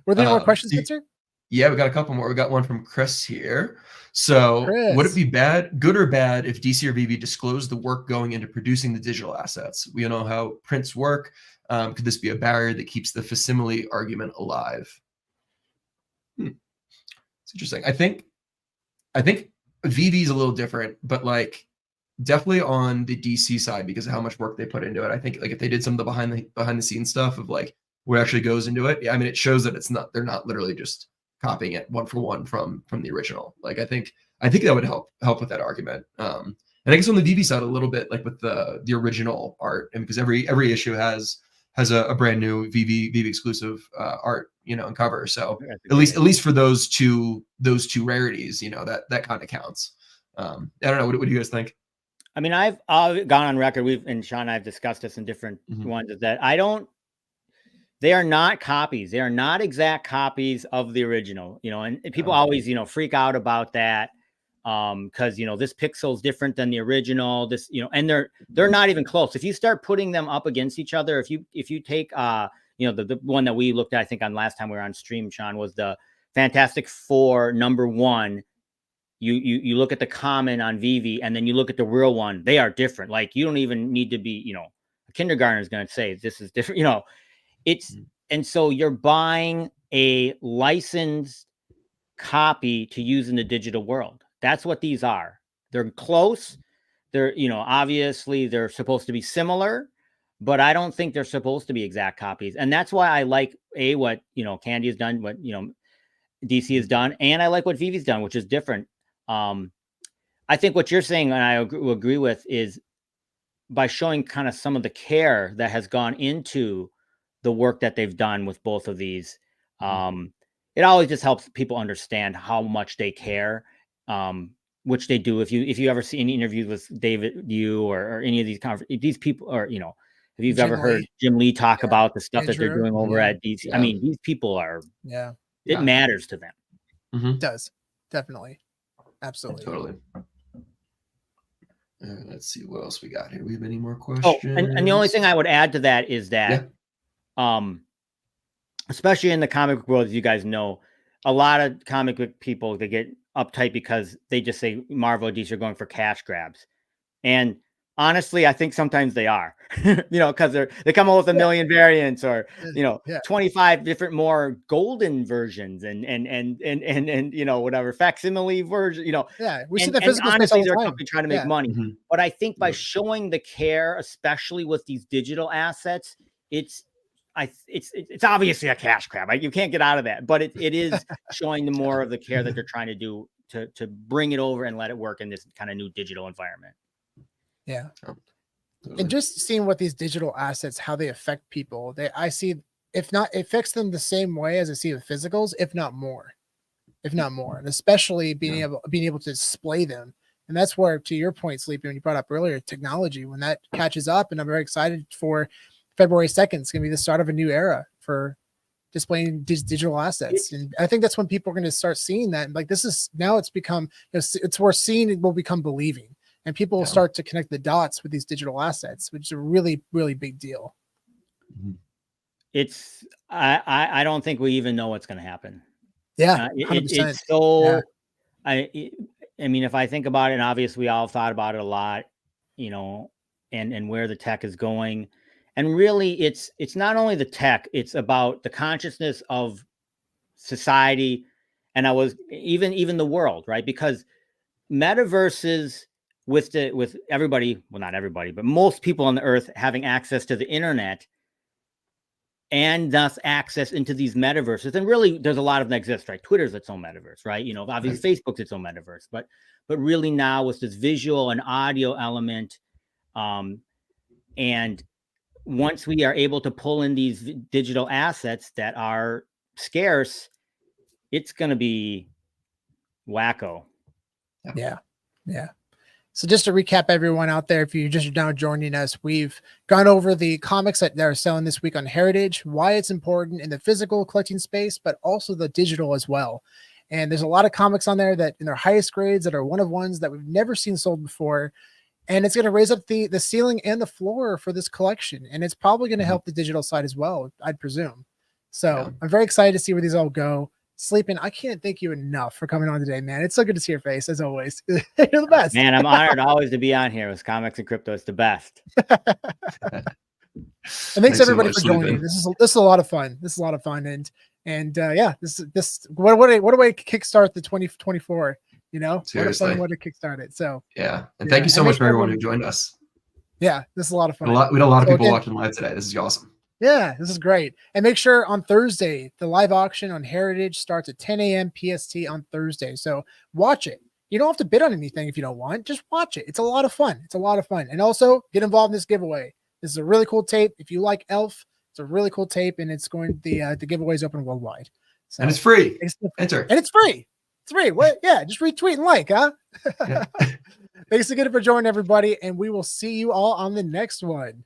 Were there more questions, Spencer? Yeah, we got a couple more. We got one from Chris here. So, would it be good or bad if DC or VeVe disclosed the work going into producing the digital assets? We know how prints work. Could this be a barrier that keeps the facsimile argument alive? It's interesting. I think VeVe is a little different, but like definitely on the DC side because of how much work they put into it. I think like if they did some of the behind the scenes stuff of like what actually goes into it, I mean, it shows that they're not literally just copying it one for one from the original. Like I think that would help with that argument. And I guess on the VeVe side a little bit like with the original art, and because every issue has a brand new VeVe exclusive art, and cover. So at least for those two rarities, that kind of counts. I don't know. What do you guys think? I mean, I've gone on record. And Sean and I have discussed this in different ones. Is that they are not copies. They are not exact copies of the original. And people always freak out about that because this pixel is different than the original. This and they're not even close. If you start putting them up against each other, if you take the one that we looked at, I think on last time we were on stream, Sean, was the Fantastic Four #1. You look at the common on VeVe and then you look at the real one. They are different. Like you don't even need to be, a kindergartner is going to say this is different. And so you're buying a licensed copy to use in the digital world. That's what these are. They're close. They're, obviously they're supposed to be similar, but I don't think they're supposed to be exact copies. And that's why I like what, Candy has done, what, DC has done. And I like what VeVe's done, which is different. I think what you're saying, and I agree with, is by showing kind of some of the care that has gone into the work that they've done with both of these. It always just helps people understand how much they care, which they do. If you ever see any interviews with David Yu or any of these people, or, if you've ever heard Jim Lee talk about the stuff that they're doing over at DC, I mean, these people are, it matters to them. It does. Definitely. Absolutely. Totally. Let's see what else we got here. We have any more questions? Oh, and the only thing I would add to that is that, especially in the comic book world, as you guys know, a lot of comic book people, they get uptight because they just say Marvel or DC are going for cash grabs. And honestly, I think sometimes they are, because they come up with a million variants or, 25 different more golden versions and whatever facsimile version, we see the physical space honestly, all the they're time. trying to make money. But I think by showing the care, especially with these digital assets, it's obviously a cash grab. You can't get out of that, but it is showing the more of the care that they're trying to do to bring it over and let it work in this kind of new digital environment. Yeah. Absolutely. And just seeing what these digital assets, how they affect people, I see, if not, it affects them the same way as I see with physicals, if not more, and especially being able to display them. And that's where, to your point, Sleepy, when you brought up earlier, technology, when that catches up, and I'm very excited for February 2nd, it's going to be the start of a new era for displaying these digital assets. And I think that's when people are going to start seeing that. Like, this is now, it's become, it's where seeing will become believing, and people will start to connect the dots with these digital assets, which is a really, really big deal. It's, I don't think we even know what's going to happen. Yeah. 100%. It's so, I mean, if I think about it, and obviously we all thought about it a lot, and where the tech is going. And really it's not only the tech, it's about the consciousness of society. And I was even the world, right? Because metaverses with everybody, well, not everybody, but most people on the earth having access to the internet, and thus access into these metaverses. And really, there's a lot of them exist, right? Twitter's its own metaverse, right? Obviously Facebook's its own metaverse, but really now with this visual and audio element, and once we are able to pull in these digital assets that are scarce, it's going to be wacko. Yeah. So just to recap, everyone out there, if you're just now joining us, we've gone over the comics that they're selling this week on Heritage, why it's important in the physical collecting space, but also the digital as well. And there's a lot of comics on there that in their highest grades that are one of ones that we've never seen sold before. And it's going to raise up the ceiling and the floor for this collection. And it's probably going to help the digital side as well, I'd presume. So I'm very excited to see where these all go. Sleeping, I can't thank you enough for coming on today, man. It's so good to see your face, as always. You're the best. Man, I'm honored always to be on here with Comics and Crypto. It's the best. And thanks everybody for joining. This is a lot of fun. And yeah, this what a way to kickstart the 2024. Seriously. What a kickstart it. So yeah, and thank you so much for everyone who joined us. Yeah, this is a lot of fun. We had a lot of people watching live today. This is awesome. Yeah, this is great. And make sure on Thursday, the live auction on Heritage starts at 10 a.m. PST on Thursday. So watch it. You don't have to bid on anything if you don't want. Just watch it. It's a lot of fun. And also get involved in this giveaway. This is a really cool tape. If you like Elf, it's a really cool tape, and it's going the giveaway is open worldwide. So, and it's free. Enter. And it's free. It's free. What? Yeah, just retweet and like, huh? Yeah. Thanks again for joining, everybody, and we will see you all on the next one.